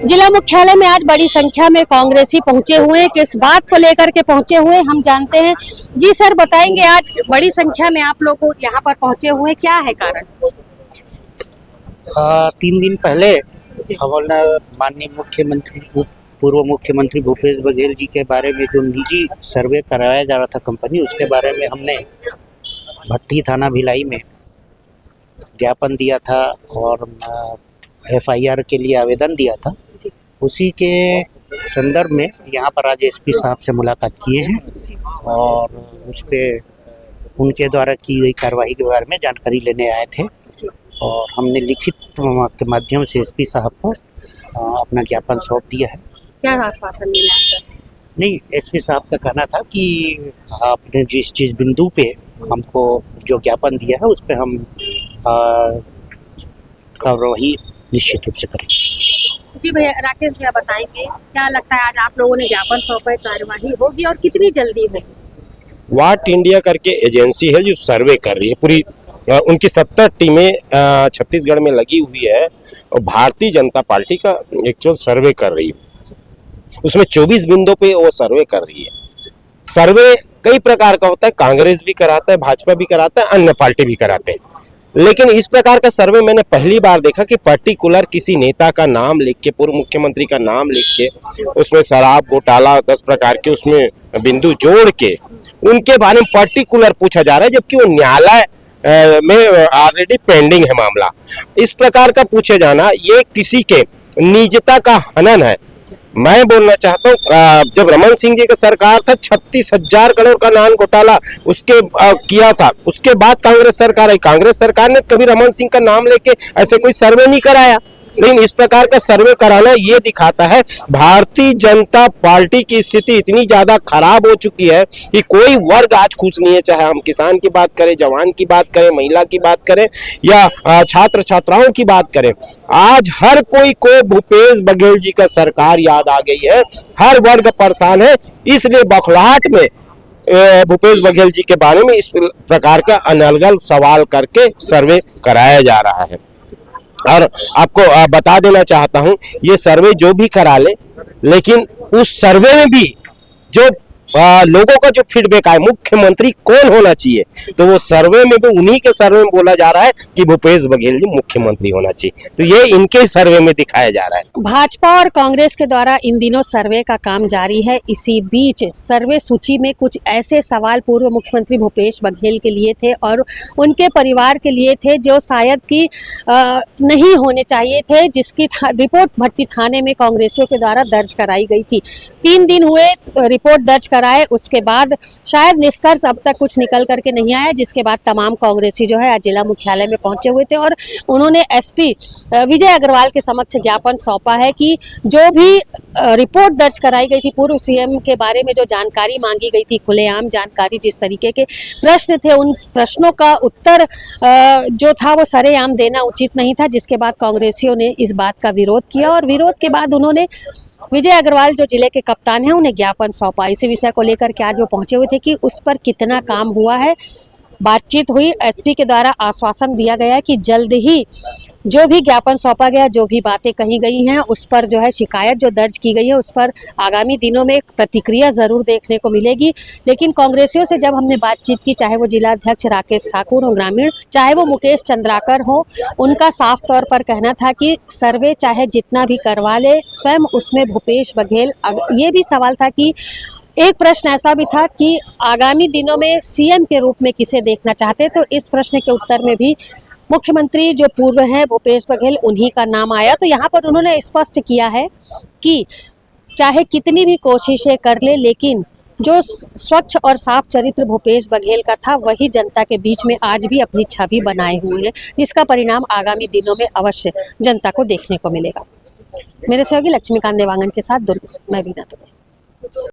जिला मुख्यालय में आज बड़ी संख्या में कांग्रेसी पहुंचे हुए हैं। किस बात को लेकर के पहुंचे हुए हम जानते हैं। जी सर, बताएंगे आज बड़ी संख्या में आप लोग यहाँ पर पहुंचे हुए, क्या है कारण? 3 दिन पहले हमारे माननीय मुख्यमंत्री पूर्व मुख्यमंत्री भूपेश बघेल जी के बारे में जो निजी सर्वे कराया जा रहा था कंपनी, उसके बारे में हमने भट्टी थाना भिलाई में ज्ञापन दिया था और FIR के लिए आवेदन दिया था। उसी के संदर्भ में यहाँ पर आज SP साहब से मुलाकात किए हैं और उस पर उनके द्वारा की गई कार्रवाई के बारे में जानकारी लेने आए थे और हमने लिखित के माध्यम से SP साहब को अपना ज्ञापन सौंप दिया है। क्या आश्वासन मिला सर? नहीं, SP साहब का कहना था कि आपने जिस बिंदु पे हमको जो ज्ञापन दिया है उस पर हम कार्रवाई निश्चित रूप से करेंगे। जी भैया, राकेश भैया बताएंगे, क्या लगता है आज आप लोगों ने ज्ञापन सौंपा, कार्रवाई होगी और कितनी जल्दी होगी? वाट इंडिया करके एजेंसी है जो सर्वे कर रही है, पूरी उनकी 70 टीमें छत्तीसगढ़ में लगी हुई है और भारतीय जनता पार्टी का एक्चुअल सर्वे कर रही है। उसमें 24 बिंदु पे वो सर्वे कर रही है। सर्वे कई प्रकार का होता है, कांग्रेस भी कराता है, भाजपा भी कराता है, अन्य पार्टी भी कराते हैं, लेकिन इस प्रकार का सर्वे मैंने पहली बार देखा कि पर्टिकुलर किसी नेता का नाम लिख के, पूर्व मुख्यमंत्री का नाम लिख के, उसमें शराब घोटाला 10 प्रकार के उसमें बिंदु जोड़ के उनके बारे में पर्टिकुलर पूछा जा रहा है, जबकि वो न्यायालय में ऑलरेडी पेंडिंग है मामला। इस प्रकार का पूछे जाना ये किसी के निजता का हनन है। मैं बोलना चाहता हूँ, जब रमन सिंह जी का सरकार था 36,000 करोड़ का नान घोटाला उसके किया था, उसके बाद कांग्रेस सरकार आई। कांग्रेस सरकार ने कभी रमन सिंह का नाम लेके ऐसे कोई सर्वे नहीं कराया, लेकिन इस प्रकार का सर्वे कराना ये दिखाता है भारतीय जनता पार्टी की स्थिति इतनी ज्यादा खराब हो चुकी है कि कोई वर्ग आज खुश नहीं है। चाहे हम किसान की बात करें, जवान की बात करें, महिला की बात करें या छात्र छात्राओं की बात करें, आज हर कोई को भूपेश बघेल जी का सरकार याद आ गई है। हर वर्ग परेशान है, इसलिए बौखलाहट में भूपेश बघेल जी के बारे में इस प्रकार का अनर्गल सवाल करके सर्वे कराया जा रहा है। और आपको बता देना चाहता हूं, ये सर्वे जो भी करा ले, लेकिन उस सर्वे में भी जो लोगों का जो फीडबैक आए, मुख्यमंत्री कौन होना चाहिए, तो वो सर्वे में भी उन्हीं के सर्वे में बोला जा रहा है कि भूपेश बघेल जी मुख्यमंत्री होना चाहिए। तो ये इनके सर्वे में दिखाया जा रहा है। भाजपा और कांग्रेस के द्वारा इन दिनों सर्वे का काम जारी है। इसी बीच सर्वे सूची में कुछ ऐसे सवाल पूर्व मुख्यमंत्री भूपेश बघेल के लिए थे और उनके परिवार के लिए थे जो शायद कि नहीं होने चाहिए थे, जिसकी रिपोर्ट भट्टी थाने में कांग्रेसियों के द्वारा दर्ज कराई गई थी। 3 दिन हुए रिपोर्ट दर्ज कराए, उसके बाद शायद निष्कर्ष अब तक कुछ निकल करके नहीं आया, जिसके बाद तमाम कांग्रेसी जो है आज जिला मुख्यालय में पहुंचे हुए थे और उन्होंने SP विजय अग्रवाल के समक्ष ज्ञापन सौंपा है कि जो भी रिपोर्ट दर्ज कराई गई थी, पूर्व CM के बारे में जो जानकारी मांगी गई थी, खुलेआम जानकारी, जिस तरीके के प्रश्न थे, उन प्रश्नों का उत्तर जो था वो सरेआम देना उचित नहीं था, जिसके बाद कांग्रेसियों ने इस बात का विरोध किया और विरोध के बाद उन्होंने विजय अग्रवाल जो जिले के कप्तान हैं उन्हें ज्ञापन सौंपा। इसी विषय को लेकर के आज वो पहुंचे हुए थे कि उस पर कितना काम हुआ है। बातचीत हुई, SP के द्वारा आश्वासन दिया गया है कि जल्द ही जो भी ज्ञापन सौंपा गया, जो भी बातें कही गई हैं, उस पर जो है शिकायत जो दर्ज की गई है उस पर आगामी दिनों में प्रतिक्रिया जरूर देखने को मिलेगी। लेकिन कांग्रेसियों से जब हमने बातचीत की, चाहे वो जिला अध्यक्ष राकेश ठाकुर हो ग्रामीण, चाहे वो मुकेश चंद्राकर हो, उनका साफ तौर पर कहना था कि सर्वे चाहे जितना भी करवा ले, स्वयं उसमें भूपेश बघेल। ये भी सवाल था कि एक प्रश्न ऐसा भी था कि आगामी दिनों में CM के रूप में किसे देखना चाहते, तो इस प्रश्न के उत्तर में भी मुख्यमंत्री जो पूर्व हैं भूपेश बघेल, उन्हीं का नाम आया। तो यहाँ पर उन्होंने स्पष्ट किया है कि चाहे कितनी भी कोशिशें कर ले, लेकिन जो स्वच्छ और साफ चरित्र भूपेश बघेल का था वही जनता के बीच में आज भी अपनी छवि बनाए हुए है, जिसका परिणाम आगामी दिनों में अवश्य जनता को देखने को मिलेगा। मेरे सहयोगी लक्ष्मीकांत देवांगन के साथ दुर्ग से मैं बीना दुबे।